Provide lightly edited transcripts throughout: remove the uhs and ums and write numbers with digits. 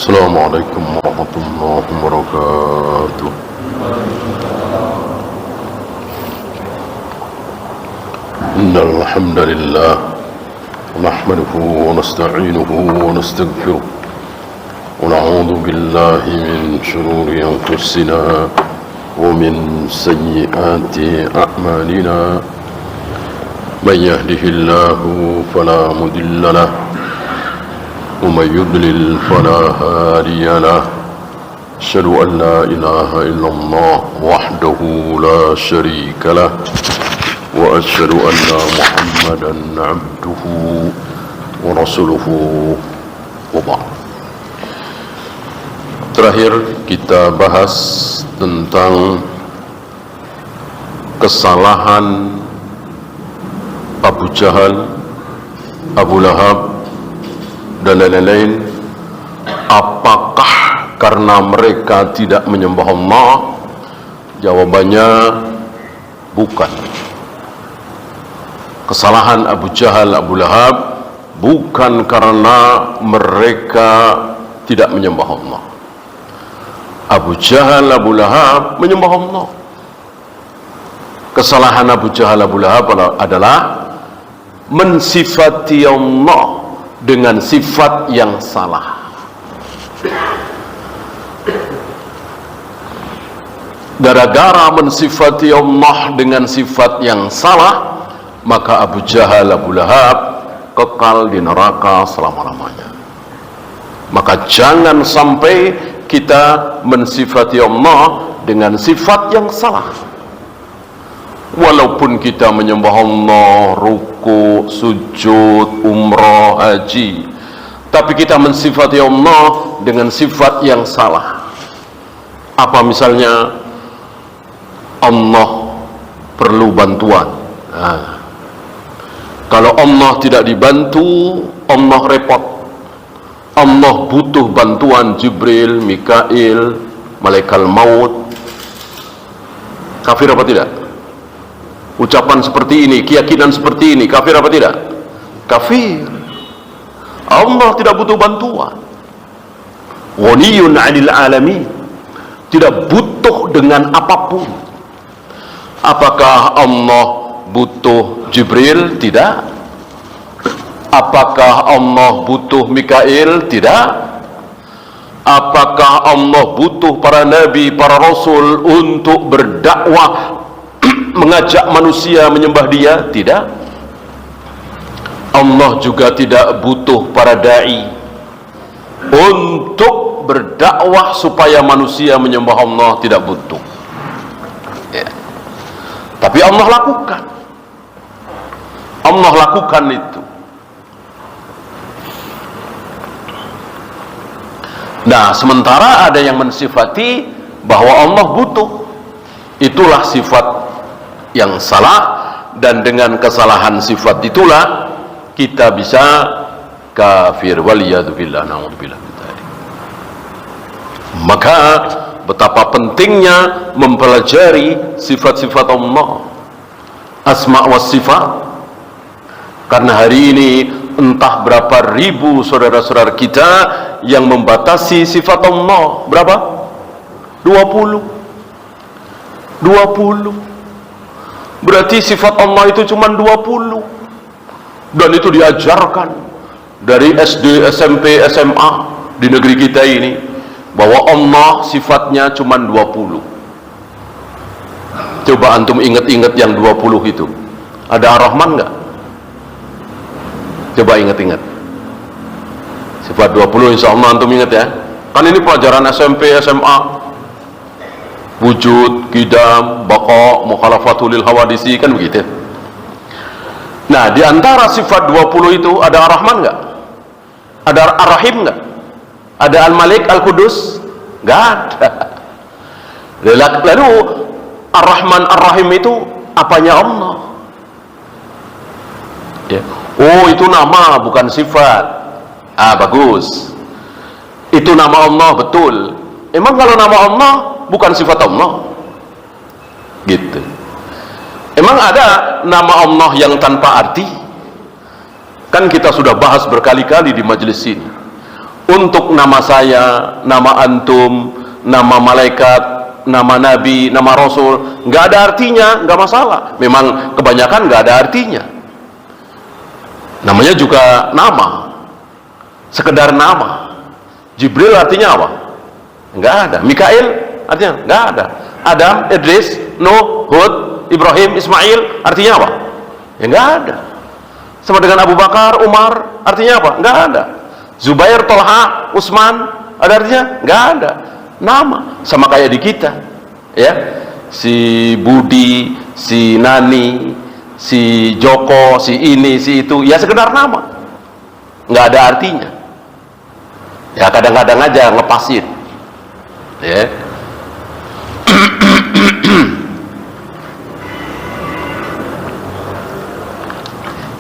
السلام عليكم ورحمة الله وبركاته. إن الحمد لله نحمده ونستعينه ونستغفره ونعوذ بالله من شرور أنفسنا ومن سيئات أعمالنا. من يهده الله فلا مضل له ومن يضلل فلا هادي له. أشهد أن لا إله إلا الله وحده لا شريك له وأشهد أن محمدا عبده ورسوله وبعد. Terakhir kita bahas tentang kesalahan Abu Jahal, Abu Lahab dan lain-lain. Apakah karena mereka tidak menyembah Allah? Jawabannya bukan. Kesalahan Abu Jahal, Abu Lahab bukan karena mereka tidak menyembah Allah. Abu Jahal, Abu Lahab menyembah Allah. Kesalahan Abu Jahal, Abu Lahab adalah mensifati Allah dengan sifat yang salah. Gara-gara mensifati Allah dengan sifat yang salah, maka Abu Jahal, Abu Lahab kekal di neraka selama-lamanya. Maka jangan sampai kita mensifati Allah dengan sifat yang salah. Walaupun kita menyembah Allah, ruku, sujud, umrah, haji, tapi kita mensifati Allah dengan sifat yang salah. Apa misalnya? Allah perlu bantuan. Kalau Allah tidak dibantu, Allah repot. Allah butuh bantuan Jibril, Mikail, malaikat maut. Kafir apa tidak? Ucapan seperti ini, keyakinan seperti ini, kafir apa tidak? Kafir. Allah tidak butuh bantuan. Ghaniyun 'anil alamin. Tidak butuh dengan apapun. Apakah Allah butuh Jibril? Tidak. Apakah Allah butuh Mikail? Tidak. Apakah Allah butuh para nabi, para rasul untuk berdakwah, mengajak manusia menyembah Dia? Tidak. Allah juga tidak butuh para dai untuk berdakwah supaya manusia menyembah Allah, tidak butuh. Ya. Tapi Allah lakukan. Allah lakukan itu. Nah, sementara ada yang mensifati bahwa Allah butuh. Itulah sifat yang salah, dan dengan kesalahan sifat itulah kita bisa kafir. Waliyadzubillah, na'udzubillah min dzalik. Maka betapa pentingnya mempelajari sifat-sifat Allah, asma wa sifat. Karena hari ini entah berapa ribu saudara-saudara kita yang membatasi sifat Allah. Berapa? 20. Berarti sifat Allah itu cuma 20. Dan itu diajarkan dari SD, SMP, SMA di negeri kita ini, bahwa Allah sifatnya cuma 20. Coba antum ingat-ingat yang 20 itu. Ada Ar-Rahman enggak? Coba ingat-ingat. Sifat 20 insya Allah antum ingat ya. Kan ini pelajaran SMP, SMA. Wujud, qidam, baqa, mukhalafatul lil hawadisi, kan begitu. Nah, di antara sifat 20 itu ada Ar-Rahman enggak? Ada Ar-Rahim enggak? Ada Al-Malik, Al-Qudus? Enggak ada. Lalu Ar-Rahman, Ar-Rahim itu apanya Allah? Ya. Oh, itu nama bukan sifat. Bagus. Itu nama Allah, betul. Emang kalau nama Allah bukan sifat Allah? Gitu. Emang ada nama Allah yang tanpa arti? Kan kita sudah bahas berkali-kali di majelis ini. untuk nama saya, nama antum, nama malaikat, nama nabi, nama rasul, nggak ada artinya, nggak masalah. Memang kebanyakan nggak ada artinya. Namanya juga nama, sekedar nama. Jibril artinya apa? Nggak ada. Mikail artinya nggak ada. Adam, Idris, Nuh, Hud, Ibrahim, Ismail artinya apa? Ya nggak ada. Sama dengan Abu Bakar, Umar artinya apa? Nggak ada. Zubair, Tolha, Utsman ada artinya? Nggak ada. Nama, sama kayak di kita, ya. Si Budi, si Nani, si Joko, si ini, si itu, ya sekedar nama, nggak ada artinya. Ya kadang-kadang aja ngepasin, ya.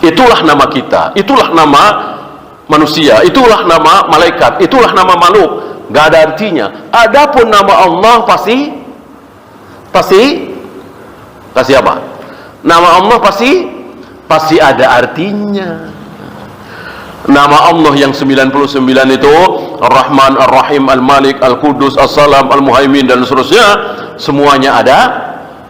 Itulah nama kita, itulah nama manusia, itulah nama malaikat, itulah nama makhluk, nggak ada artinya. Adapun nama Allah pasti apa? Nama Allah pasti ada artinya. Nama Allah yang 99 itu Ar-Rahman, Ar-Rahim, Al-Malik, Al-Qudus, As-Salam, Al-Muhaimin dan seterusnya, semuanya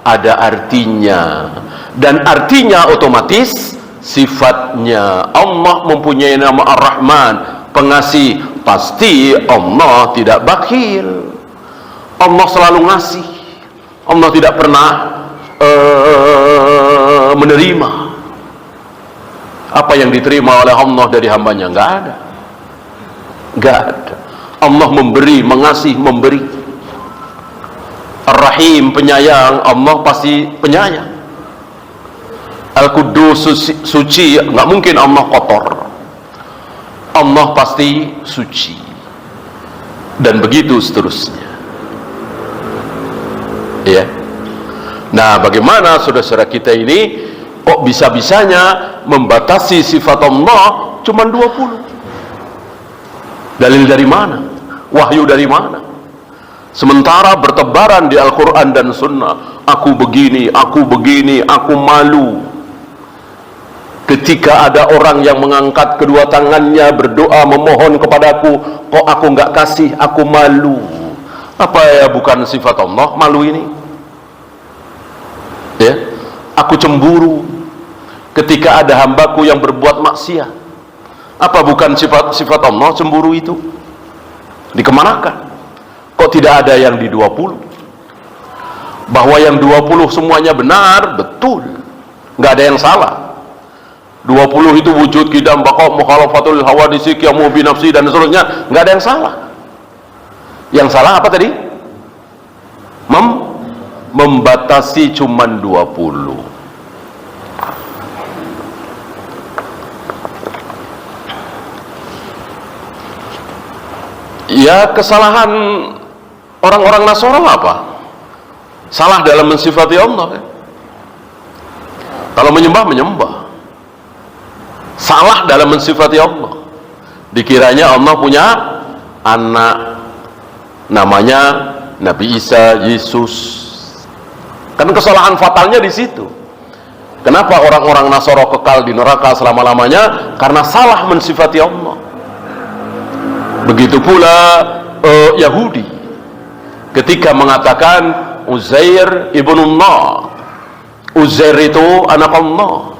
ada artinya. Dan artinya otomatis sifatnya. Allah mempunyai nama Ar-Rahman, pengasih, pasti Allah tidak bakhil. Allah selalu ngasih. Allah tidak pernah menerima. Apa yang diterima oleh Allah dari hambanya? Nggak ada. Nggak ada. Allah memberi, mengasih, memberi. Ar-Rahim, penyayang, Allah pasti penyayang. Al-Qudus, suci, nggak mungkin Allah kotor. Allah pasti suci. Dan begitu seterusnya. Ya. Nah, bagaimana saudara-saudara kita ini kok bisa-bisanya membatasi sifat Allah cuma 20? Dalil dari mana? Wahyu dari mana? Sementara bertebaran di Al-Quran dan Sunnah, aku begini, aku malu. Ketika ada orang yang mengangkat kedua tangannya berdoa memohon kepadaku, kok aku nggak kasih, aku malu. Apa ya bukan sifat Allah malu ini? Ya, aku cemburu ketika ada hambaku yang berbuat maksiat. Apa bukan sifat Allah cemburu itu? Dikemanakan? Kok tidak ada yang di 20? Bahwa yang 20 semuanya benar, betul, nggak ada yang salah. 20 itu wujud, qidam, baqa, mukhalafatul hawadisi, qiyamu bi nafsi dan seterusnya, nggak ada yang salah. Yang salah apa tadi? Membatasi cuman 20. Ya, kesalahan orang-orang Nasara apa? Salah dalam mensifati Allah kan? Kalau menyembah. Salah dalam mensifati Allah. Dikiranya Allah punya anak, namanya Nabi Isa, Yesus. Kan kesalahan fatalnya di situ. Kenapa orang-orang Nasara kekal di neraka selama-lamanya? Karena salah mensifati Allah. Begitu pula Yahudi ketika mengatakan Uzair ibnullah, Uzair itu anak Allah,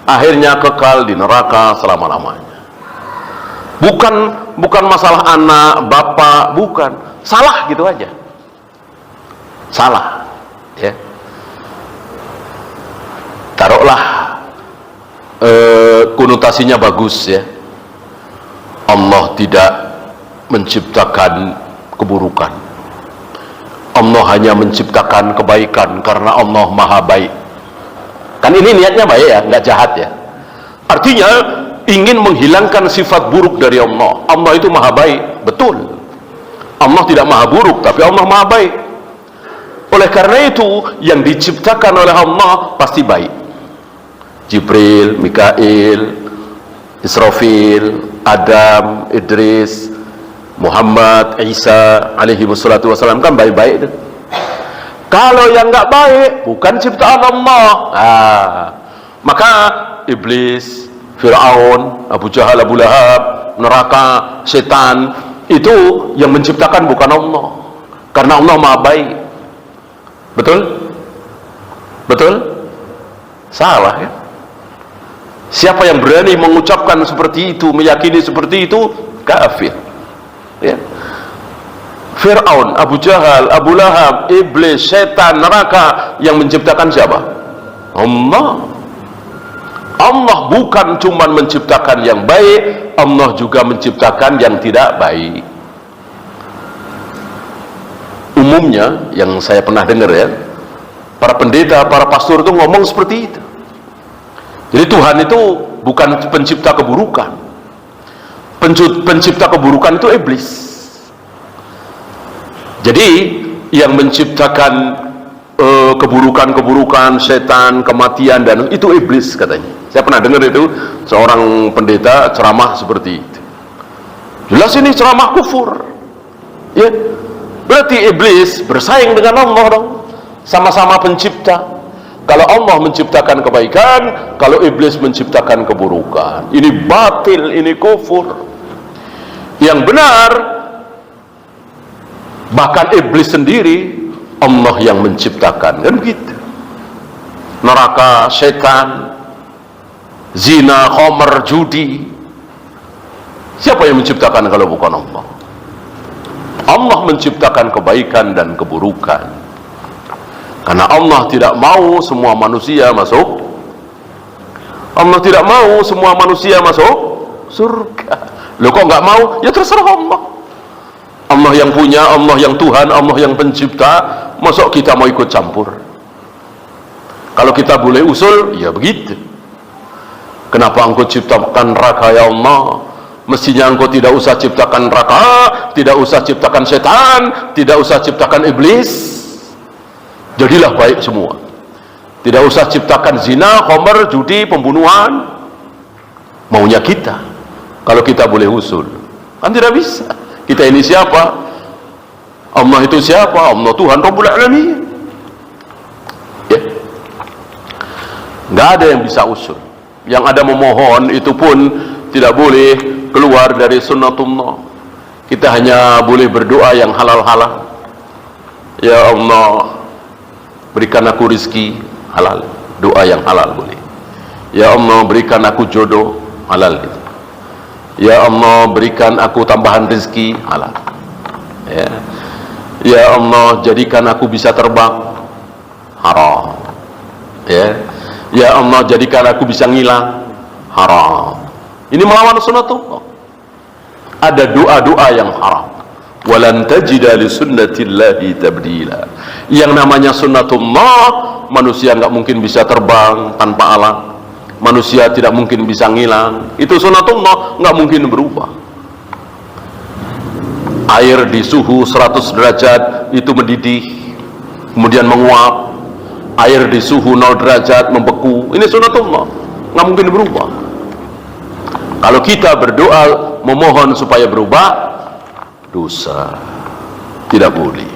akhirnya kekal di neraka selama-lamanya. Bukan masalah anak, bapak, bukan. Salah gitu aja. Salah. Ya. Taruhlah konotasinya bagus ya. Allah tidak menciptakan keburukan. Allah hanya menciptakan kebaikan karena Allah maha baik. Kan ini niatnya baik ya, nggak jahat ya. Artinya ingin menghilangkan sifat buruk dari Allah. Allah itu maha baik, betul. Allah tidak maha buruk, tapi Allah maha baik. Oleh karena itu yang diciptakan oleh Allah pasti baik. Jibril, Mikail, Israfil, Adam, Idris, Muhammad, Isa alaihi wassalatu wassalam kan baik-baik itu. Kalau yang nggak baik bukan ciptaan Allah. Maka iblis, Fir'aun, Abu Jahal, Abu Lahab, neraka, setan, itu yang menciptakan bukan Allah, karena Allah Maha Baik. Betul? Betul? Salah ya. Siapa yang berani mengucapkan seperti itu, meyakini seperti itu, kafir ya. Fir'aun, Abu Jahal, Abu Lahab, Iblis, setan, neraka, yang menciptakan siapa? Allah. Allah bukan cuma menciptakan yang baik, Allah juga menciptakan yang tidak baik. Umumnya yang saya pernah dengar ya, para pendeta, para pastor itu ngomong seperti itu. Jadi Tuhan itu bukan pencipta keburukan. Pencipta keburukan itu iblis. Jadi yang menciptakan keburukan-keburukan, setan, kematian, dan itu iblis katanya. Saya pernah dengar itu seorang pendeta ceramah seperti itu. Jelas ini ceramah kufur ya. Berarti iblis bersaing dengan Allah dong, sama-sama pencipta. Kalau Allah menciptakan kebaikan, kalau iblis menciptakan keburukan, ini batil, ini kufur. Yang benar, bahkan iblis sendiri Allah yang menciptakan, kan begitu. Neraka, setan, zina, khamr, judi, siapa yang menciptakan kalau bukan Allah? Allah menciptakan kebaikan dan keburukan, karena Allah tidak mau semua manusia masuk, Allah tidak mau semua manusia masuk surga. Loh kok nggak mau? Ya terserah Allah. Allah yang punya, Allah yang Tuhan, Allah yang pencipta, masuk kita mau ikut campur? Kalau kita boleh usul, ya begitu. Kenapa engkau ciptakan neraka ya Allah? Mestinya engkau tidak usah ciptakan neraka, tidak usah ciptakan setan, tidak usah ciptakan iblis. Jadilah baik semua. Tidak usah ciptakan zina, khamr, judi, pembunuhan. Maunya kita. Kalau kita boleh usul, kan tidak bisa. Kita ini siapa? Allah itu siapa? Allah Tuhan Rabbul Alamin ya. Nggak ada yang bisa usul. Yang ada memohon, itu pun tidak boleh keluar dari sunnatullah. Kita hanya boleh berdoa yang halal-halal. Ya Allah, berikan aku rizki halal, doa yang halal boleh. Ya Allah, berikan aku jodoh, halal itu. Ya Allah, berikan aku tambahan rezeki, halal ya. Ya Allah, jadikan aku bisa terbang, haram ya. Ya Allah, jadikan aku bisa ngilang, haram. Ini melawan sunnatullah. Ada doa-doa yang haram. Walan tajida li sunnatillahi tabdila. Yang namanya sunnatullah, manusia nggak mungkin bisa terbang tanpa alat, manusia tidak mungkin bisa ngilang. Itu sunnatullah, nggak mungkin berubah. Air di suhu 100 derajat itu mendidih, kemudian menguap. Air di suhu 0 derajat membeku. Ini sunnatullah, nggak mungkin berubah. Kalau kita berdoa memohon supaya berubah, dosa, tidak boleh.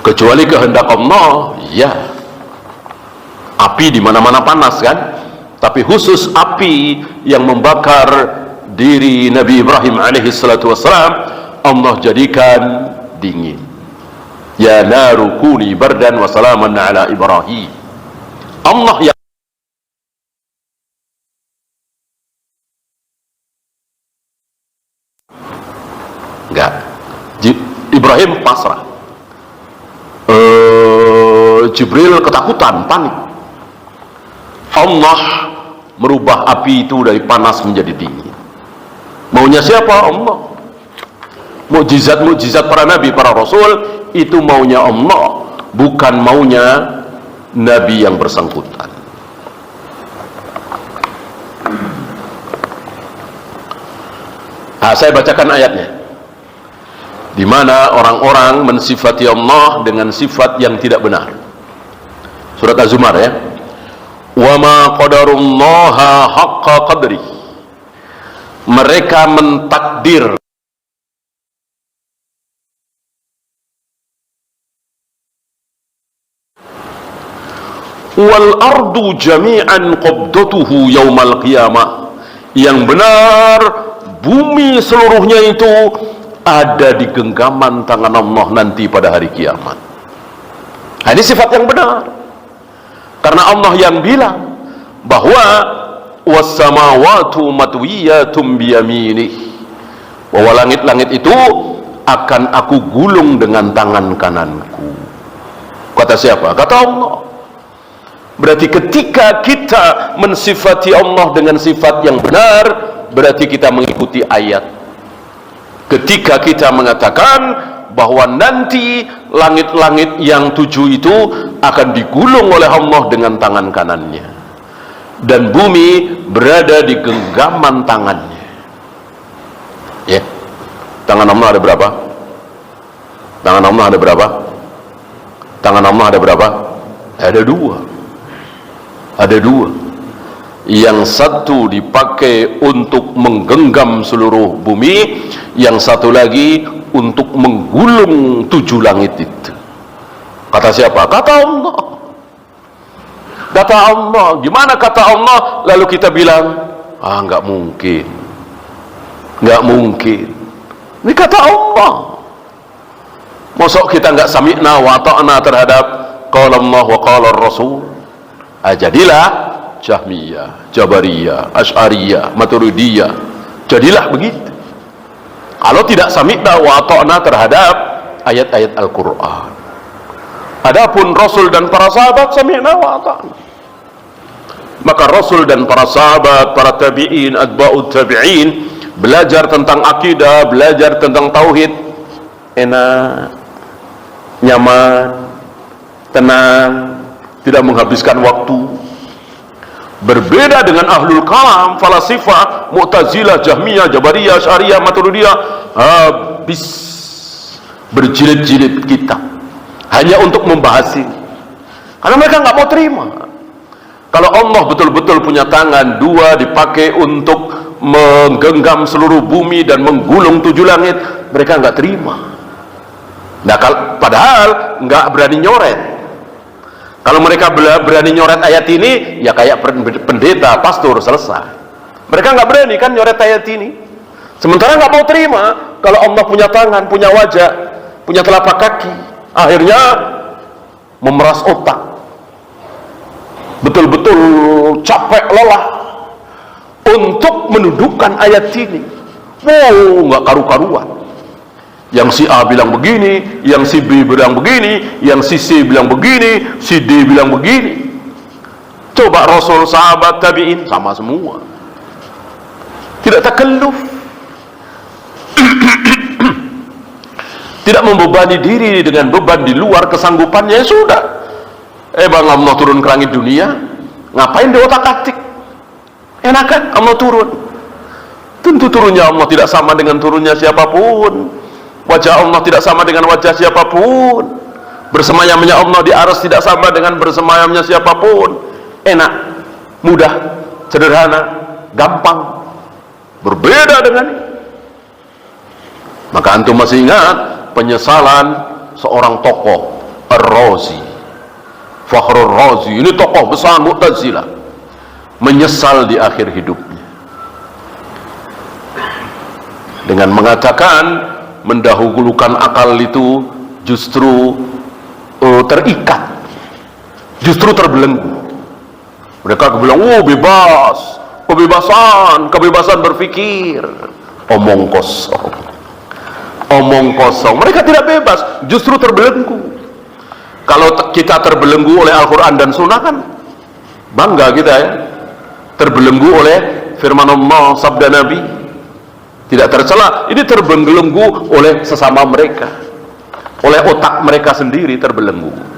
Kecuali kehendak Allah, ya. Api di mana-mana panas kan? Tapi khusus api yang membakar diri Nabi Ibrahim alaihi salatu wassalam, Allah jadikan dingin. Ya naru kuni bardan wa salaman ala Ibrahim. Allah yang enggak, Ibrahim pasrah. Jibril ketakutan, panik. Allah merubah api itu dari panas menjadi dingin. Maunya siapa? Allah. Mukjizat-mukjizat para nabi, para rasul, itu maunya Allah, bukan maunya nabi yang bersangkutan. Nah, saya bacakan ayatnya, di mana orang-orang mensifati Allah dengan sifat yang tidak benar. Surat Az-Zumar ya. Wa ma qadarullaha haqqa qadri. Mereka mentakdir wal ardu jami'an qabdatuhu yaumal qiyamah. Yang benar, bumi seluruhnya itu ada di genggaman tangan Allah nanti pada hari kiamat. Nah, ini sifat yang benar, karena Allah yang bilang bahwa was-samawatu matwiyatum biyaminih, bahwa langit-langit itu akan aku gulung dengan tangan kananku. Kata siapa? Kata Allah. Berarti ketika kita mensifati Allah dengan sifat yang benar, berarti kita mengikuti ayat. Ketika kita mengatakan bahwa nanti langit-langit yang 7 itu akan digulung oleh Allah dengan tangan kanannya, dan bumi berada di genggaman tangannya. Ya, tangan Allah ada berapa? Tangan Allah ada berapa? Tangan Allah ada berapa? Ada 2. Ada 2. Yang satu dipakai untuk menggenggam seluruh bumi, yang satu lagi untuk menggulung 7 langit itu. Kata siapa? Kata Allah. Kata Allah. Gimana kata Allah? Lalu kita bilang, nggak mungkin, nggak mungkin. Ini kata Allah. Masuk kita nggak sami'na wa ta'na terhadap qala Allah wa qala Rasul? Jadilah Jahmiyah, Jabariyah, Asy'ariyah, Maturidiyah. Jadilah begitu. Kalau tidak sami'na wa ta'na terhadap ayat-ayat Al-Qur'an. Adapun Rasul dan para sahabat sami'na wa ta'na. Maka Rasul dan para sahabat, para tabi'in, atba'ut tabi'in belajar tentang akidah, belajar tentang tauhid, enak, nyaman, tenang, tidak menghabiskan waktu. Berbeda dengan ahlul kalam, falasifah, Mu'tazilah, Jahmiyah, Jabariyah, Asy'ariyah, Maturidiyah, habis berjilid-jilid kitab hanya untuk membahas ini, karena mereka nggak mau terima kalau Allah betul-betul punya tangan 2 dipakai untuk menggenggam seluruh bumi dan menggulung 7 langit. Mereka nggak terima. Nah, padahal nggak berani nyoret. Kalau mereka berani nyoret ayat ini, ya kayak pendeta, pastor, selesai. Mereka nggak berani kan nyoret ayat ini. Sementara nggak mau terima kalau Allah punya tangan, punya wajah, punya telapak kaki. Akhirnya memeras otak, betul-betul capek lelah untuk menundukkan ayat ini. Wow, nggak karu-karuan. Yang si A bilang begini, yang si B bilang begini, yang si C bilang begini, si D bilang begini. Coba Rasul, sahabat, tabi'in, sama semua. Tidak takalluf. Tidak membebani diri dengan beban di luar kesanggupannya. Ya sudah. Bang, Allah turun ke langit dunia, ngapain di otak-atik? Enak kan Allah turun? Tentu turunnya Allah tidak sama dengan turunnya siapapun. Wajah Allah tidak sama dengan wajah siapapun. Bersemayamnya Allah di arsy tidak sama dengan bersemayamnya siapapun. Enak, mudah, sederhana, gampang. Berbeda dengan ini. Maka antum masih ingat penyesalan seorang tokoh, Ar-Razi, Fakhrur Razi. Ini tokoh besar Mu'tazilah, menyesal di akhir hidupnya dengan mengatakan mendahulukan akal itu justru terikat, justru terbelenggu. Mereka bilang, bebas, kebebasan berpikir. Omong kosong, omong kosong. Mereka tidak bebas, justru terbelenggu. Kalau kita terbelenggu oleh Al-Quran dan Sunnah kan bangga kita ya. Terbelenggu oleh firman Allah, sabda Nabi, tidak tercela. Ini terbelenggu oleh sesama mereka, oleh otak mereka sendiri terbelenggu.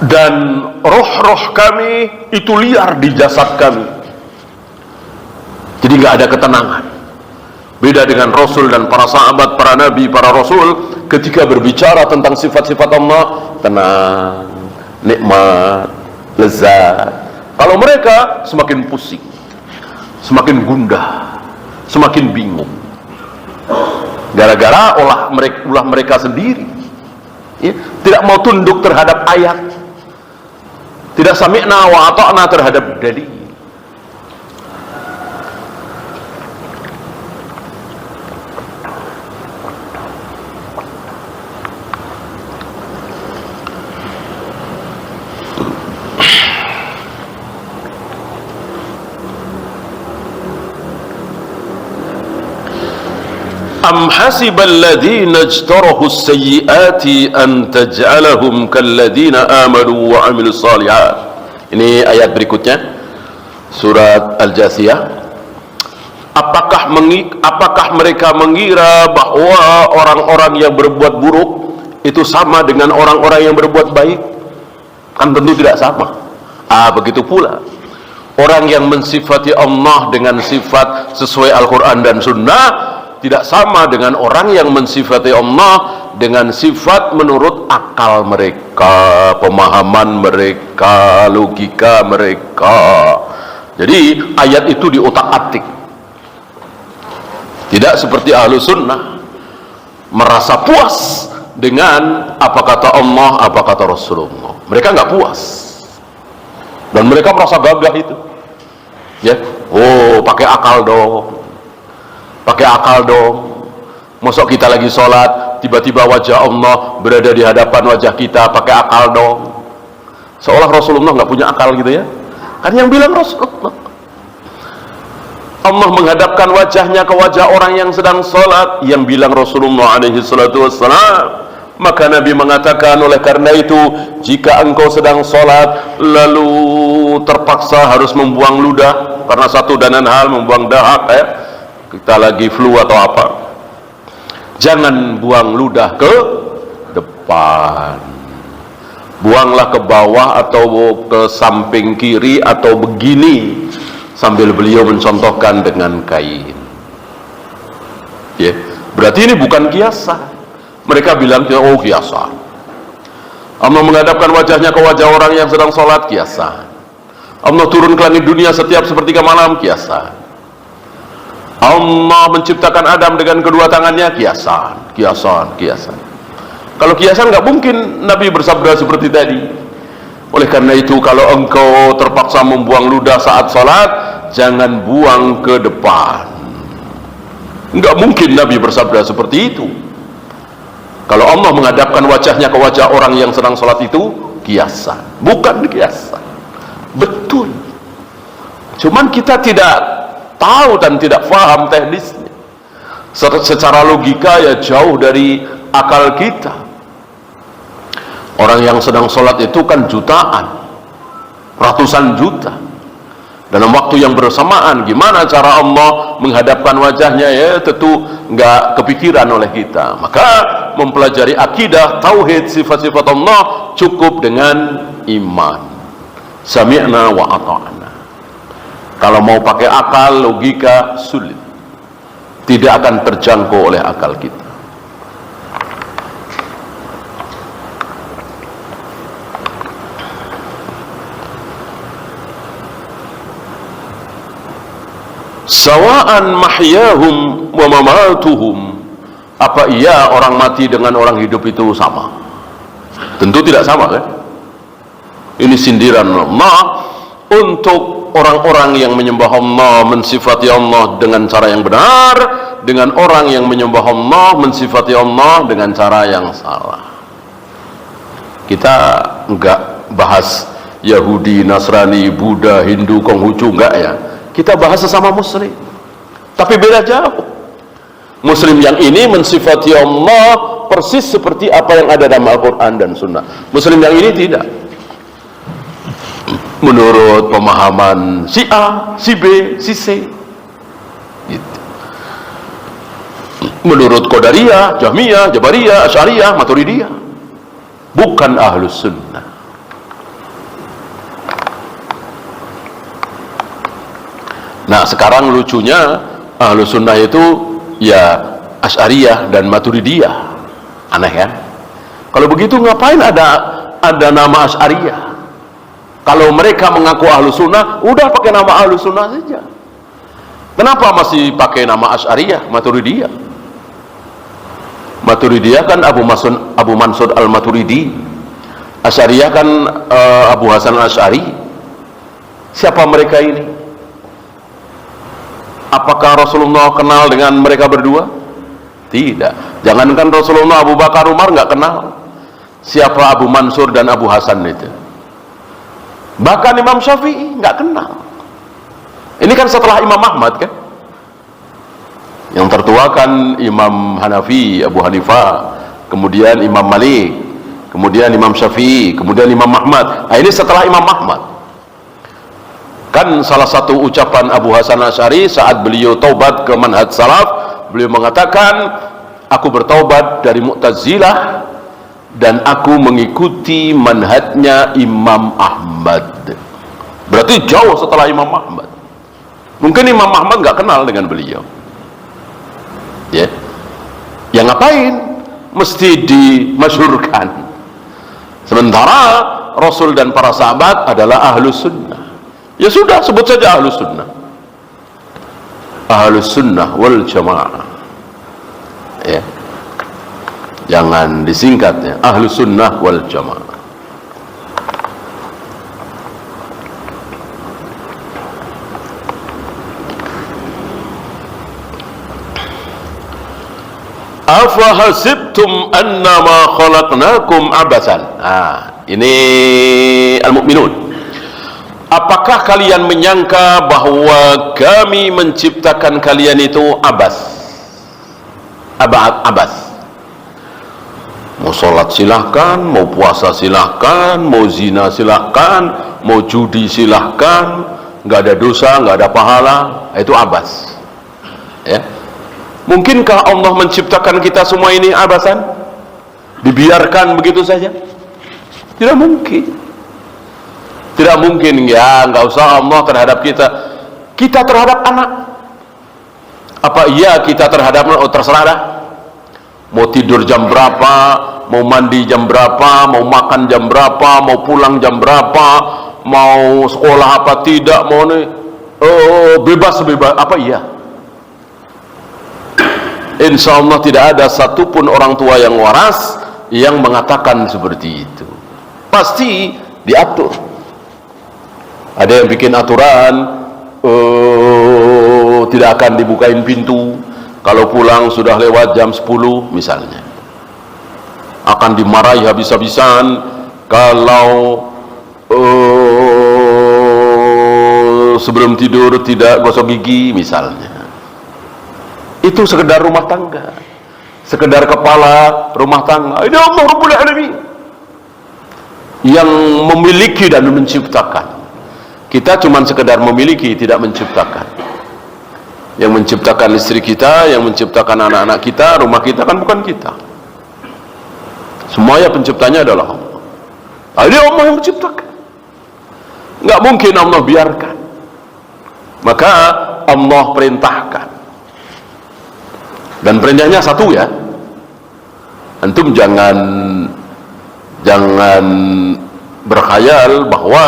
Dan roh-roh kami itu liar di jasad kami, jadi nggak ada ketenangan. Beda dengan Rasul dan para sahabat, para nabi, para rasul, ketika berbicara tentang sifat-sifat Allah, tenang, nikmat, lezat. Kalau mereka semakin pusing, semakin gundah, semakin bingung. Gara-gara ulah mereka sendiri, ya, tidak mau tunduk terhadap ayat, tidak sami'na wa ata'na terhadap dalil. Am hasibal ladzina ijtarahu as-sayyi'ati an taj'alahum kalladzina amanu wa 'amilus shalihat. Ini ayat berikutnya, surat Al-Jasiyah. Apakah mereka mengira bahwa orang-orang yang berbuat buruk itu sama dengan orang-orang yang berbuat baik? Kan tentu tidak sama. Begitu pula orang yang mensifati Allah dengan sifat sesuai Al-Quran dan Sunnah tidak sama dengan orang yang mensifati Allah dengan sifat menurut akal mereka, pemahaman mereka, logika mereka. Jadi ayat itu diotak-atik. Tidak seperti ahlu sunnah merasa puas dengan apa kata Allah, apa kata Rasulullah. Mereka nggak puas dan mereka merasa gagah itu, ya. Pakai akal dong. Pakai akal dong. Masuk kita lagi sholat, tiba-tiba wajah Allah berada di hadapan wajah kita, pakai akal dong. Seolah Rasulullah nggak punya akal gitu ya. Kan yang bilang Rasulullah. Allah menghadapkan wajahnya ke wajah orang yang sedang sholat, yang bilang Rasulullah alaihi salatu wassalam. Maka Nabi mengatakan, oleh karena itu jika engkau sedang sholat lalu terpaksa harus membuang ludah karena satu dan lain hal, membuang dahak, ya, kita lagi flu atau apa, jangan buang ludah ke depan, buanglah ke bawah atau ke samping kiri atau begini, sambil beliau mencontohkan dengan kain, ya. Berarti ini bukan kiasan. Mereka bilang, oh kiasan. Allah menghadapkan wajahnya ke wajah orang yang sedang sholat, kiasan. Allah turun ke langit dunia setiap sepertiga malam, kiasan. Allah menciptakan Adam dengan kedua tangannya, kiasan, kiasan, kiasan. Kalau kiasan nggak mungkin Nabi bersabda seperti tadi. Oleh karena itu kalau engkau terpaksa membuang ludah saat sholat, jangan buang ke depan. Nggak mungkin Nabi bersabda seperti itu. Kalau Allah menghadapkan wajahnya ke wajah orang yang sedang sholat itu kiasan, bukan kiasan, betul. Cuman kita tidak tahu dan tidak paham teknisnya. Secara logika ya jauh dari akal kita. Orang yang sedang sholat itu kan jutaan, ratusan juta dalam waktu yang bersamaan. Gimana cara Allah menghadapkan wajahnya, ya tentu nggak kepikiran oleh kita. Maka mempelajari akidah, tauhid, sifat-sifat Allah cukup dengan iman, sami'na wa ata'na. Kalau mau pakai akal, logika, sulit, tidak akan terjangkau oleh akal kita. Sawa'an mahyahum wa mamatuhum. Apa iya orang mati dengan orang hidup itu sama? Tentu tidak sama, kan? Ini sindiran Allah untuk orang-orang yang menyembah Allah, mensifati Allah dengan cara yang benar, dengan orang yang menyembah Allah, mensifati Allah dengan cara yang salah. Kita enggak bahas Yahudi, Nasrani, Buddha, Hindu, Konghucu, enggak ya. Kita bahas sesama muslim, tapi beda jauh. Muslim yang ini mensifati Allah persis seperti apa yang ada dalam Al-Quran dan Sunnah. Muslim yang ini tidak. Menurut pemahaman si A, si B, si C, gitu. Menurut Qadariyah, Jahmiyah, Jabariyah, Asy'ariyah, Maturidiyah, bukan Ahlus Sunnah. Nah sekarang lucunya Ahlus Sunnah itu ya Asy'ariyah dan Maturidiyah. Aneh kan? Kalau begitu ngapain ada nama Asy'ariyah? Kalau mereka mengaku Ahlus Sunnah, udah pakai nama Ahlus Sunnah saja. Kenapa masih pakai nama Asy'ariyah, Maturidiyah? Maturidiyah kan Abu Mansur al-Maturidi, Asy'ariyah kan Abu Hasan al-Asy'ari. Siapa mereka ini? Apakah Rasulullah kenal dengan mereka berdua? Tidak. Jangankan Rasulullah, Abu Bakar, Umar nggak kenal siapa Abu Mansur dan Abu Hasan itu. Bahkan Imam Syafi'i nggak kenal. Ini kan setelah Imam Ahmad kan. Yang tertua kan Imam Hanafi, Abu Hanifah, kemudian Imam Malik, kemudian Imam Syafi'i, kemudian Imam Ahmad. Nah, ini setelah Imam Ahmad. Kan salah satu ucapan Abu Hasan Asy'ari saat beliau taubat ke manhaj salaf, beliau mengatakan, aku bertaubat dari Mu'tazilah dan aku mengikuti manhajnya Imam Ahmad. Berarti jauh setelah Imam Ahmad. Mungkin Imam Ahmad nggak kenal dengan beliau. Ya, yang ngapain? Mesti dimasyhurkan. Sementara Rasul dan para sahabat adalah ahlus sunnah. Ya sudah, sebut saja ahlus sunnah. Ahlus sunnah wal jamaah. Ya, jangan disingkatnya, ahlus sunnah wal jamaah. Afahasibtum annama khalaqnakum abasan. Nah, ini Al-Mu'minun. Apakah kalian menyangka bahwa kami menciptakan kalian itu abas? Abas. Mau sholat silahkan, mau puasa silahkan, mau zina silahkan, mau judi silahkan, nggak ada dosa, nggak ada pahala, itu abas. Ya. Mungkinkah Allah menciptakan kita semua ini abasan? Dibiarkan begitu saja? Tidak mungkin. Tidak mungkin, ya nggak usah Allah terhadap kita. Kita terhadap anak. Apa iya kita terhadap anak? Oh, terserah dah. Mau tidur jam berapa, mau mandi jam berapa, mau makan jam berapa, mau pulang jam berapa, mau sekolah apa tidak, mau nih, bebas. Apa iya? Insya Allah tidak ada satupun orang tua yang waras yang mengatakan seperti itu. Pasti diatur. Ada yang bikin aturan, tidak akan dibukain pintu kalau pulang sudah lewat jam 10 misalnya. Akan dimarahi habis-habisan kalau sebelum tidur tidak gosok gigi misalnya. Itu sekedar rumah tangga, sekedar kepala rumah tangga. Ini Allah Rabbul Alamin yang memiliki dan menciptakan. Kita cuma sekedar memiliki, tidak menciptakan. Yang menciptakan istri kita, yang menciptakan anak-anak kita, rumah kita kan bukan kita. Semuanya penciptanya adalah Allah. Ini Allah yang menciptakan. Nggak mungkin Allah biarkan. Maka Allah perintahkan. Dan perintahnya satu ya, antum jangan berkhayal bahwa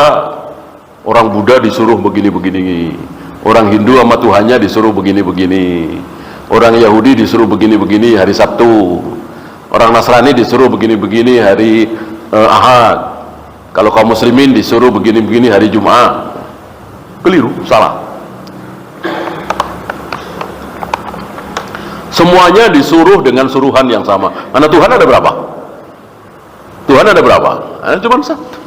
orang Buddha disuruh begini-begini, orang Hindu sama Tuhannya disuruh begini-begini, orang Yahudi disuruh begini-begini hari Sabtu, orang Nasrani disuruh begini-begini hari Ahad, kalau kaum muslimin disuruh begini-begini hari Jumat. Keliru, salah. Semuanya disuruh dengan suruhan yang sama. Karena Tuhan ada berapa? Tuhan ada berapa? Ada cuma satu.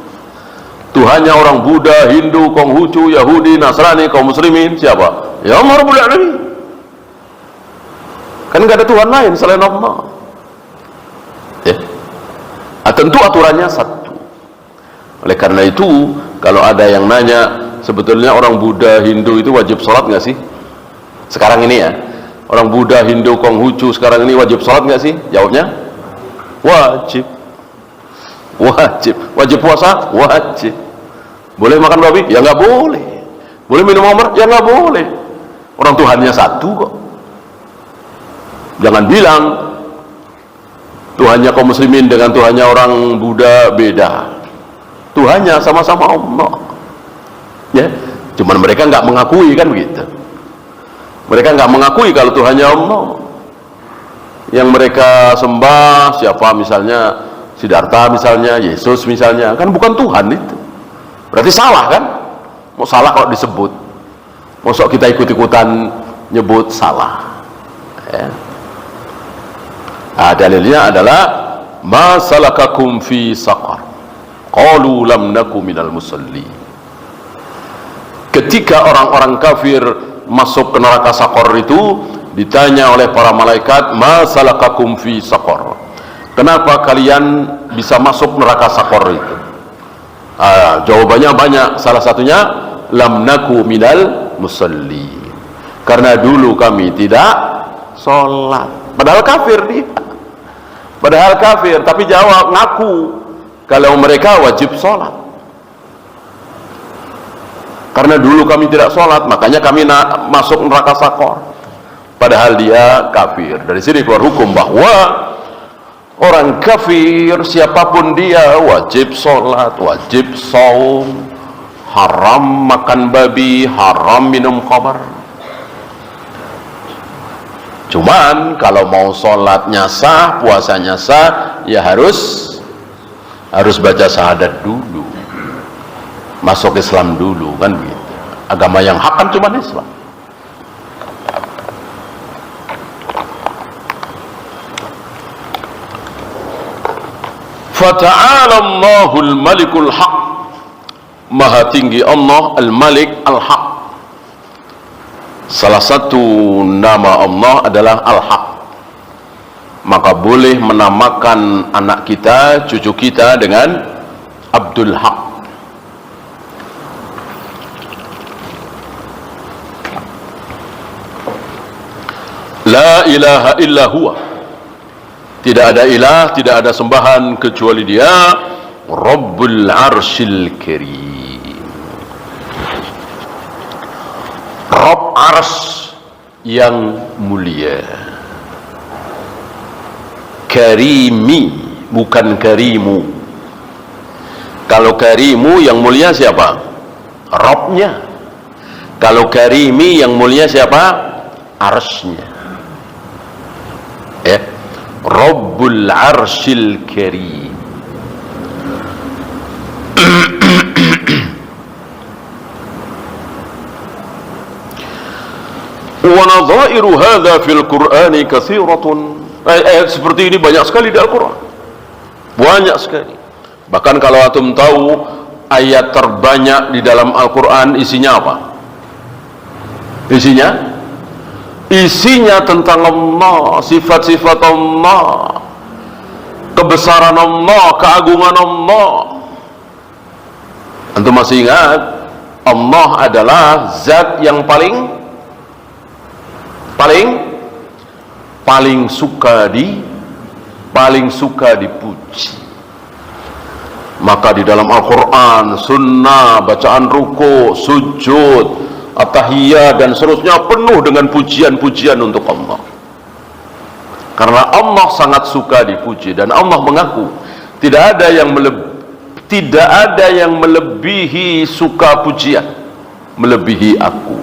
Tuhannya orang Buddha, Hindu, Konghucu, Yahudi, Nasrani, kaum muslimin siapa? Ya Allah Rabbul Alamin. Kan nggak ada Tuhan lain selain Allah. Ya. Tentu aturannya satu. Oleh karena itu, kalau ada yang nanya, sebetulnya orang Buddha, Hindu itu wajib sholat nggak sih? Sekarang ini ya. Orang Buddha, Hindu, Konghucu sekarang ini wajib sholat nggak sih? Jawabnya wajib. Wajib puasa? Wajib. Boleh makan babi? Ya nggak boleh. Boleh minum khamr? Ya nggak boleh. Orang Tuhannya satu kok. Jangan bilang Tuhannya kaum muslimin dengan Tuhannya orang Buddha beda. Tuhannya sama-sama Allah. Ya, cuman mereka nggak mengakui kan begitu. Mereka nggak mengakui kalau Tuhannya Allah. Yang mereka sembah siapa, misalnya Siddhartha, misalnya Yesus, misalnya, kan bukan Tuhan itu. Berarti salah kan? Mau salah kalau disebut. Mosok kita ikut-ikutan nyebut salah. Ya. Nah, dalilnya adalah ma salakakum fi saqar qalu lam naku minal musalli. Ketika orang-orang kafir masuk ke neraka Saqar itu, ditanya oleh para malaikat, ma salakakum fi saqar, kenapa kalian bisa masuk neraka Saqar itu? Jawabannya banyak, salah satunya lam naku minal musalli, karena dulu kami tidak sholat. Padahal kafir dia, padahal kafir, tapi jawab, ngaku kalau mereka wajib sholat. Karena dulu kami tidak sholat, makanya kami masuk neraka Saqar. Padahal dia kafir. Dari sini keluar hukum bahwa orang kafir siapapun dia wajib sholat, wajib saum, haram makan babi, haram minum khamar. Cuman kalau mau sholatnya sah, puasanya sah, ya harus baca syahadat dulu, masuk Islam dulu, kan begitu. Agama yang hak kan cuma Islam. Fata'ala Allahul Malikul Haq, maha tinggi Allah Al-Malik Al-Haq. Salah satu nama Allah adalah Al-Haq. Maka boleh menamakan anak kita, cucu kita dengan Abdul Haq. La ilaha illa huwa, tidak ada ilah, tidak ada sembahan kecuali dia, Rabbul Arsyil Karim, Rabb Arsy yang mulia. Karimi, bukan karimu. Kalau karimu yang mulia siapa? Rabbnya. Kalau karimi yang mulia siapa? Arsy-nya. Ya, Rabbul Arsyil Karim. Wa nadhairu hadza fil Qur'ani katsiratun. Ayat seperti ini banyak sekali di Al-Qur'an. Banyak sekali. Bahkan kalau antum tahu ayat terbanyak di dalam Al-Qur'an isinya apa? Isinya tentang Allah, sifat-sifat Allah, kebesaran Allah, keagungan Allah. Antum masih ingat, Allah adalah zat yang paling suka dipuji. Maka di dalam Al-Quran, sunnah, bacaan ruku, sujud, at-tahiyyat dan seterusnya penuh dengan pujian-pujian untuk Allah. Karena Allah sangat suka dipuji, dan Allah mengaku tidak ada yang melebihi suka pujian melebihi aku.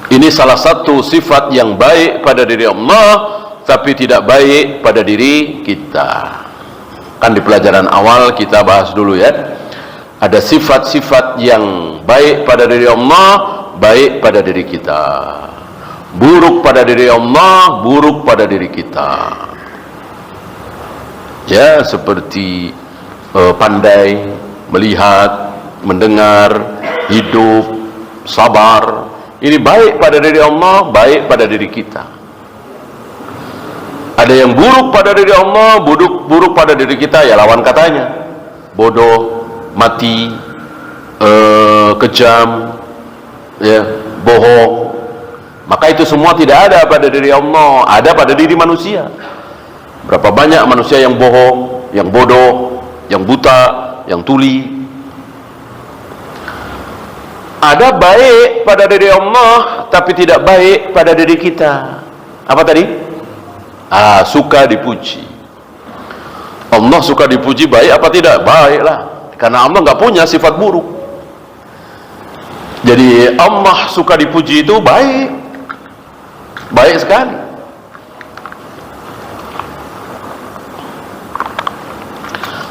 Ini salah satu sifat yang baik pada diri Allah, tapi tidak baik pada diri kita. Kan di pelajaran awal kita bahas dulu ya, ada sifat-sifat yang baik pada diri Allah, baik pada diri kita. Buruk pada diri Allah, buruk pada diri kita. Ya, seperti pandai, melihat, mendengar, hidup, sabar. Ini baik pada diri Allah, baik pada diri kita. Ada yang buruk pada diri Allah, buruk pada diri kita, ya lawan katanya. Bodoh, mati, kejam, ya, bohong. Maka itu semua tidak ada pada diri Allah, ada pada diri manusia. Berapa banyak manusia yang bohong, yang bodoh, yang buta, yang tuli. Ada baik pada diri Allah, tapi tidak baik pada diri kita. Apa tadi? Suka dipuji. Allah suka dipuji, baik apa tidak? Baiklah. karena Allah nggak punya sifat buruk. Jadi Allah suka dipuji itu baik, baik sekali.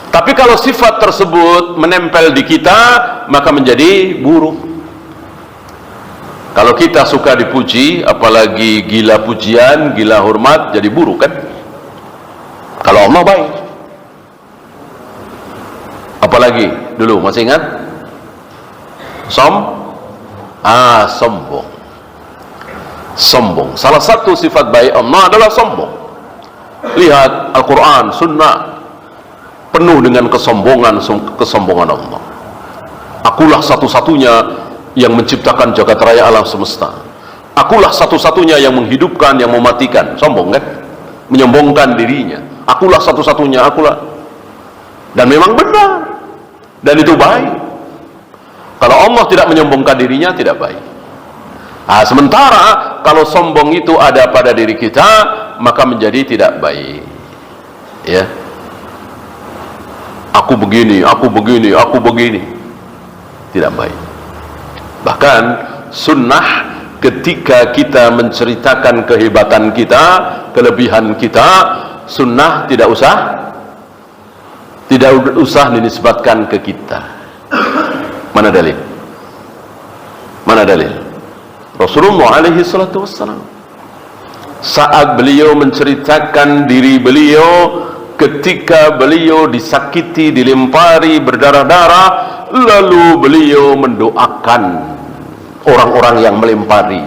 Tapi kalau sifat tersebut menempel di kita, maka menjadi buruk. Kalau kita suka dipuji, apalagi gila pujian, gila hormat, jadi buruk kan? Kalau Allah baik. Apalagi dulu masih ingat? Sombong. Sombong. Salah satu sifat baik Allah adalah sombong. Lihat Al-Quran, Sunnah penuh dengan kesombongan Allah. Akulah satu-satunya yang menciptakan jagat raya alam semesta. Akulah satu-satunya yang menghidupkan, yang mematikan. Sombong kan? Menyombongkan dirinya. Akulah satu-satunya, akulah. Dan memang benar. Dan itu baik. Kalau Allah tidak menyombongkan dirinya, tidak baik. Sementara kalau sombong itu ada pada diri kita, maka menjadi tidak baik. Ya. Aku begini, aku begini, aku begini. Tidak baik. Bahkan sunnah ketika kita menceritakan kehebatan kita, kelebihan kita, sunnah tidak usah dinisbatkan ke kita. Mana dalil? Mana dalil? Rasulullah alaihi salatu wassalam, saat beliau menceritakan diri beliau ketika beliau disakiti, dilempari, berdarah-darah, lalu beliau mendoakan orang-orang yang melempari.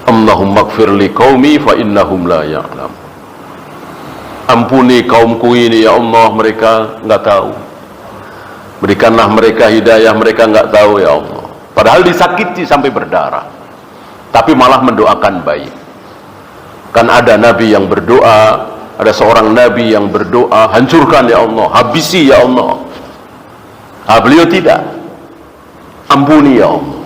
Allahumma ighfir li qaumi fa innahum la ya'lam. Ampuni kaumku ini ya Allah, mereka enggak tahu. Berikanlah mereka hidayah, mereka enggak tahu ya Allah. Padahal disakiti sampai berdarah, tapi malah mendoakan baik. Kan ada nabi yang berdoa, ada seorang nabi yang berdoa, hancurkan ya Allah, habisi ya Allah. Beliau tidak, ampuni ya Allah.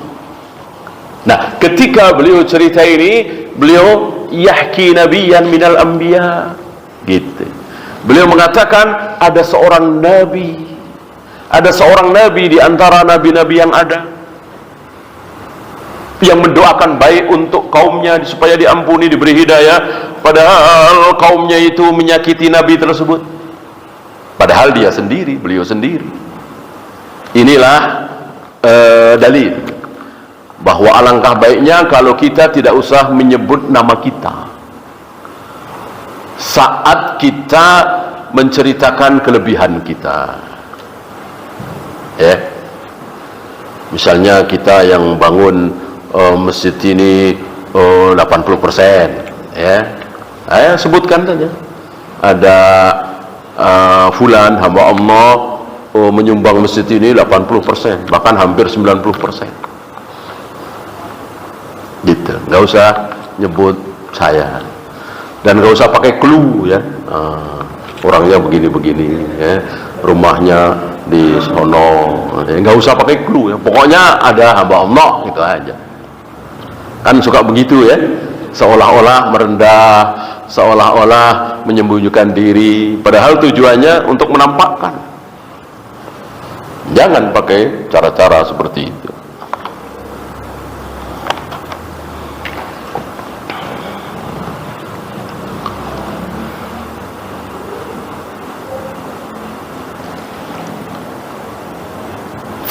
Nah, ketika beliau cerita ini, beliau yahki nabiyan minal anbiya, gitu. Beliau mengatakan ada seorang nabi, di antara nabi-nabi yang ada, yang mendoakan baik untuk kaumnya supaya diampuni, diberi hidayah, padahal kaumnya itu menyakiti nabi tersebut, padahal dia sendiri, beliau sendiri. Inilah dalil bahwa alangkah baiknya kalau kita tidak usah menyebut nama kita saat kita menceritakan kelebihan kita. Ya, misalnya kita yang bangun masjid ini 80%, ya, sebutkan saja. Ada fulan hamba Allah menyumbang masjid ini 80%, bahkan hampir 90%. Gitu, nggak usah nyebut saya, dan nggak usah pakai clue ya. Orangnya begini-begini, ya, rumahnya di sono, nggak usah pakai clue ya. Pokoknya ada hamba Allah, gitu aja. Kan suka begitu ya, seolah-olah merendah, seolah-olah menyembunyikan diri, padahal tujuannya untuk menampakkan. Jangan pakai cara-cara seperti itu.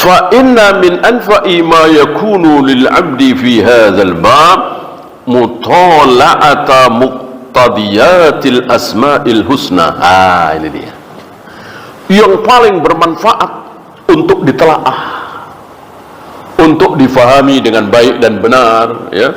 Fa inna min anfa'i ma yakunu lil 'abdi fi hadzal bab mutala'ata muqtadiyatil asma'il husna. Ini dia yang paling bermanfaat untuk ditelaah, untuk difahami dengan baik dan benar, ya.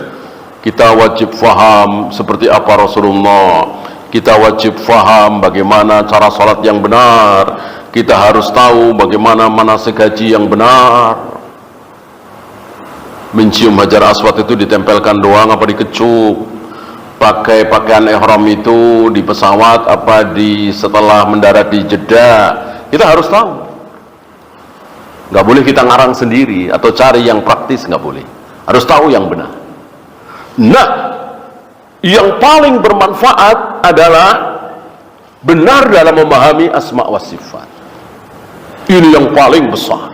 Kita wajib faham seperti apa Rasulullah, kita wajib faham bagaimana cara salat yang benar, kita harus tahu bagaimana manasik haji yang benar. Mencium hajar aswad itu ditempelkan doang apa dikecup? Pakai pakaian ihram itu di pesawat apa di setelah mendarat di Jeddah? Kita harus tahu. Nggak boleh kita ngarang sendiri atau cari yang praktis, nggak boleh. Harus tahu yang benar. Nah, yang paling bermanfaat adalah benar dalam memahami asma wa sifat. Ini yang paling besar.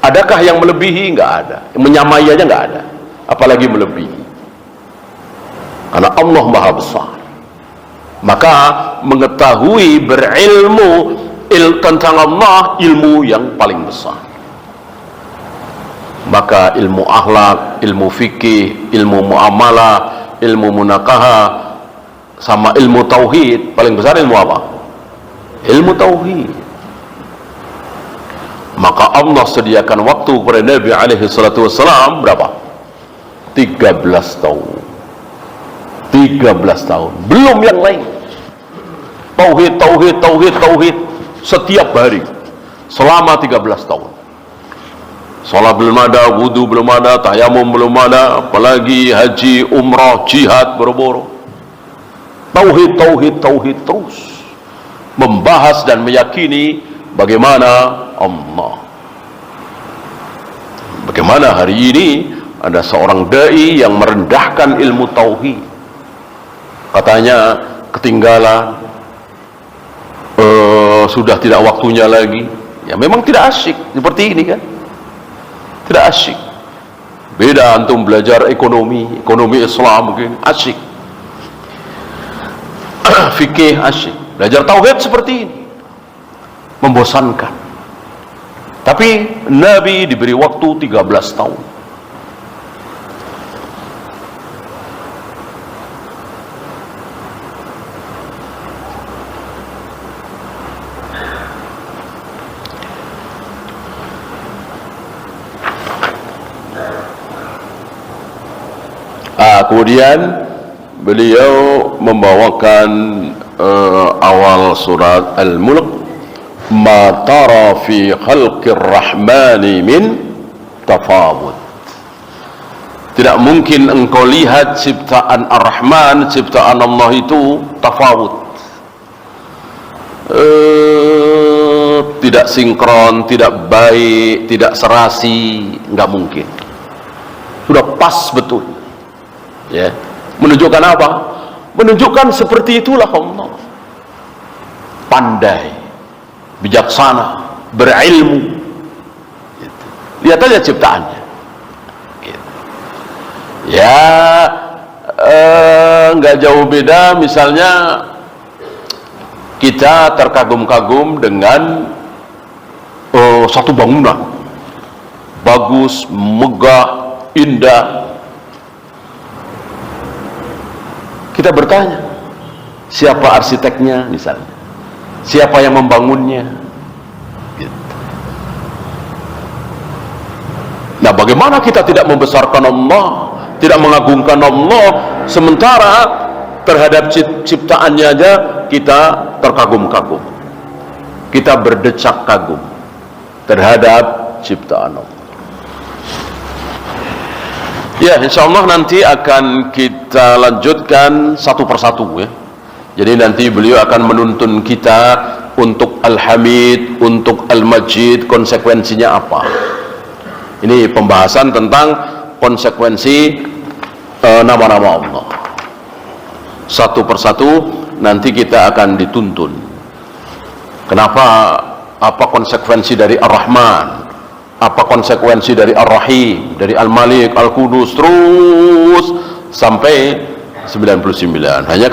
Adakah yang melebihi? Nggak ada. Menyamai aja nggak ada, apalagi melebihi. Karena Allah Maha Besar. Maka mengetahui, berilmu tentang Allah, ilmu yang paling besar. Maka ilmu akhlak, ilmu fikih, ilmu muamalah, ilmu munakaha, sama ilmu tauhid, paling besar ilmu apa? Ilmu tauhid. Maka Allah sediakan waktu kepada Nabi alaihi salatu wassalam berapa? 13 tahun. 13 tahun. Belum yang lain. Tauhid, tauhid, tauhid, tauhid setiap hari selama 13 tahun. Salat belum ada, wudu belum ada, tayamum belum ada, apalagi haji, umrah, jihad, boro-boro. Tauhid, tauhid, tauhid terus membahas dan meyakini bagaimana Allah. Bagaimana hari ini ada seorang dai yang merendahkan ilmu tauhid. Katanya ketinggalan, sudah tidak waktunya lagi. Ya memang tidak asyik seperti ini kan. Tidak asyik. Beda antum belajar ekonomi Islam mungkin asyik. Fikih asyik. Belajar tauhid seperti ini membosankan. Tapi Nabi diberi waktu 13 tahun. Kemudian beliau membawakan awal surat Al-Mulk, ma tara fi khalqir rahmani min tafawud. Tidak mungkin engkau lihat ciptaan Ar-Rahman, ciptaan Allah itu tafawud, tidak sinkron, tidak baik, tidak serasi, nggak mungkin. Sudah pas betul. Ya, menunjukkan apa? Menunjukkan seperti itulah Allah, pandai, bijaksana, berilmu. Gitu. Lihat aja ciptaannya. Gitu. Ya, nggak jauh beda. Misalnya kita terkagum-kagum dengan satu bangunan bagus, megah, indah. Kita bertanya, siapa arsiteknya misalnya, siapa yang membangunnya, gitu. Nah, bagaimana kita tidak membesarkan Allah, tidak mengagungkan Allah, sementara terhadap ciptaannya aja kita terkagum-kagum, kita berdecak kagum terhadap ciptaan Allah. Ya, insyaallah nanti akan kita lanjutkan satu persatu ya. Jadi nanti beliau akan menuntun kita untuk Al-Hamid, untuk Al-Majid, konsekuensinya apa. Ini pembahasan tentang konsekuensi nama-nama Allah. Satu persatu nanti kita akan dituntun. Kenapa? Apa konsekuensi dari Ar-Rahman? Apa konsekuensi dari Ar-Rahim, dari Al-Malik, Al-Qudus, terus sampai 99. Hanya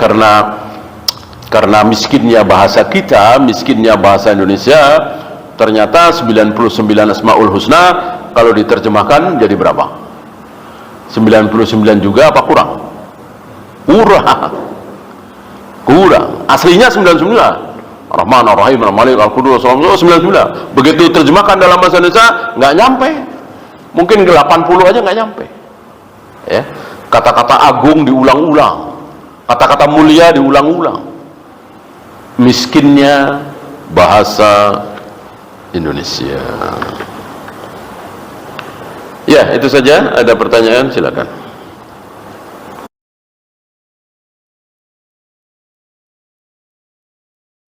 karena miskinnya bahasa kita, miskinnya bahasa Indonesia, ternyata 99 Asmaul Husna kalau diterjemahkan jadi berapa? 99 juga apa kurang? Kurang. Aslinya 99. Ar-Rahman, Ar-Rahim, Al-Malik, Al-Qudus, 99. Begitu terjemahkan dalam bahasa Indonesia nggak nyampe. Mungkin 80 aja nggak nyampe. Ya. Kata-kata agung diulang-ulang, kata-kata mulia diulang-ulang. Miskinnya bahasa Indonesia. Ya, itu saja. Ada pertanyaan silakan.